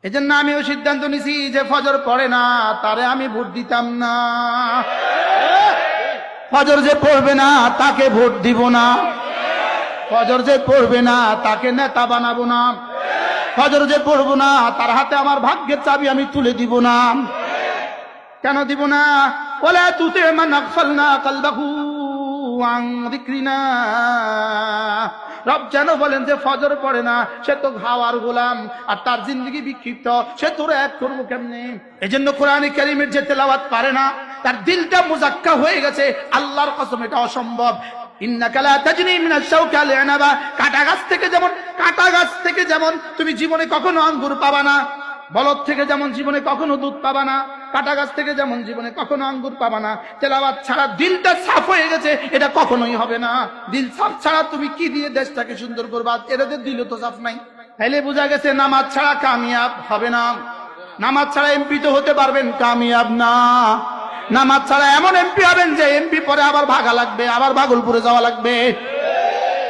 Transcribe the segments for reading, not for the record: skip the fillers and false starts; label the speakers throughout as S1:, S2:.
S1: এজন্য আমিও সিদ্ধান্ত নিছি যে ফজর পড়ে না তারে আমি ভোট দিতাম না। ফজর যে পড়বে না তাকে ভোট দিব না। ফজর যে পড়বে না তাকে নেতা বানাবো না। ফজর যে পড়বো না তার হাতে আমার ভাগ্যের চাবি আমি তুলে দিব না। কেন দিব না? ওয়ালা তুতি মান আগফালনা কলবাহু আন যিকরিনা। রব যেন বলেন যে ফজর পড়ে না সে তো হাওয়ার গোলাম আর তার জিন্দগি বিক্ষিপ্ত, সে তোরা এক করবো কেমনে? এজন্য কোরআনে কারীমের যে তেলাওয়াত পারে না তার দিলটা মুজাক্কা হয়ে গেছে। আল্লাহর কসম এটা অসম্ভব। ইন্নাকা লা তাজনি মিনাশ শাওকা লি'নাবা। কাটা গাছ থেকে যেমন তুমি জীবনে কখনো আঙ্গুর পাবা না, বলদ থেকে যেমন জীবনে কখনো দুধ পাবা না, কাটা গাছ থেকে যেমন জীবনে কখনো আঙ্গুর পাবা না। তেলাওয়াত ছাড়া দিলটা সাফ হয়ে গেছে এটা কখনোই হবে না। দিল সাফ ছাড়া তুমি কি দিয়ে দেশটাকে সুন্দর করবা? এটাতে দিল তো সাফ নাই। তাইলে বোঝা গেছে নামাজ ছাড়া কামিয়াব হবে না। নামাজ ছাড়া এমপি তো হতে পারবেন, কামিয়াব না। নামাজ ছাড়া এমন এমপি হবেন যে এমপি পরে আবার ভাগা লাগবে, আবার ভাগলপুরে যাওয়া লাগবে।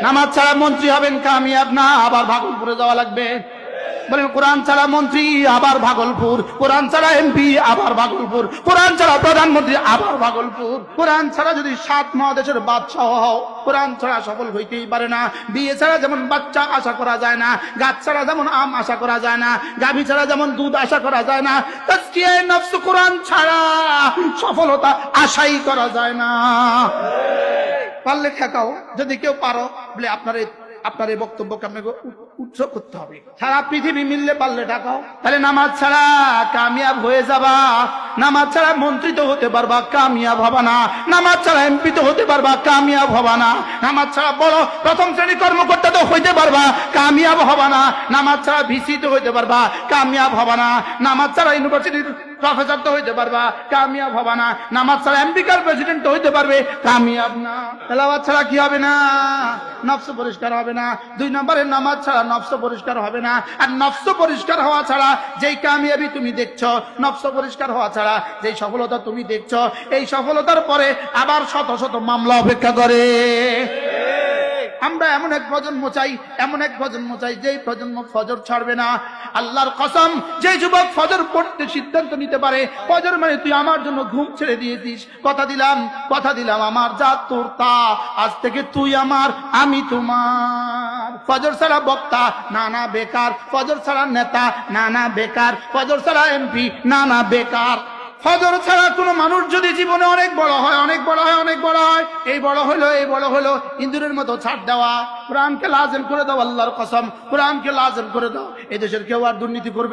S1: নামাজ ছাড়া মন্ত্রী হবেন, কামিয়াব না, আবার ভাগলপুরে যাওয়া লাগবে। বলেন কোরআন ছাড়া মন্ত্রী আবার ভাগলপুর, কোরআন ছাড়া এমপি আবার ভাগলপুর, কোরআন ছাড়া প্রধানমন্ত্রী আবার ভাগলপুর। কোরআন ছাড়া যদি 7 মহাদেশের বাদশাহ হও, কোরআন ছাড়া সফল হইতেই পারে না। বিয়ে ছাড়া যেমন বাচ্চা আশা করা যায় না, গাছ ছাড়া যেমন আম আশা করা যায় না, গাভী ছাড়া যেমন দুধ আশা করা যায় না, তাজকিয়ায়ে নফস কোরআন ছাড়া সফলতা আশাই করা যায় না। পারলে ঠেকাও, যদি কেউ পারো বলে আপনার এই বক্তব্যকে আপনাকে উৎস করতে হবে। সারা পৃথিবী মিললে পারলে ডাকাও। তাহলে নামাজ ছাড়া কামিয়াব হয়ে যাবা। নামাজ ছাড়া মন্ত্রী তো হতে পারবা, কামিয়াব হবা না। নামাজ ছাড়া এমপি তো হতে পারবা, কামিয়াব হবা না। নামাজ ছাড়া বড় প্রথম শ্রেণীর কর্মকর্তা তো হইতে পারবা, কামিয়াব হবা না। নামাজ ছাড়া ভিসি তো হইতে পারবা, কামিয়াব হবা না। নামাজ ছাড়া ইউনিভার্সিটির প্রফেসর তো হইতে পারবা, কামিয়াব হবা না। নামাজ ছাড়া আমেরিকার প্রেসিডেন্ট তো হইতে পারবে, কামিয়াব না। তেলাওয়াত ছাড়া কি হবে না? নফস পরিষ্কার হবে না। 2 নম্বরে নামাজ ছাড়া নফস পরিষ্কার হবে না। আর নফস পরিষ্কার হওয়া ছাড়া যেই কামিয়াবি তুমি দেখছো, নফস পরিষ্কার হওয়া ছাড়া যেই সফলতা তুমি দেখছো, এই সফলতার পরে আবার শত শত মামলা অপেক্ষা করে। আমরা এমন এক প্রজন্ম চাই যেই প্রজন্ম ফজর ছাড়বে না। আল্লাহর কসম, যে যুবক ফজর পড়তে সিদ্ধান্ত নিতে পারে, ফজর মানে তুই আমার জন্য ঘুম ছেড়ে দিয়েছিস, কথা দিলাম আমার জাত তোর তা, আজ থেকে তুই আমার আমি তোমার। ফজর ছাড়া বক্তা না বেকার, ফজর ছাড়া নেতা না বেকার, ফজর ছাড়া এমপি না বেকার। ফজর ছাড়া কোনো মানুষ যদি জীবনে অনেক বড় হয়, এই বড় হলো ইন্দুরের মতো ছাড় দেওয়া। কোরআনকে লাজেম করে দাও, আল্লাহর কসম কোরআনকে লাজেম করে দাও। এই দেশের কেউ আর দুর্নীতি করবে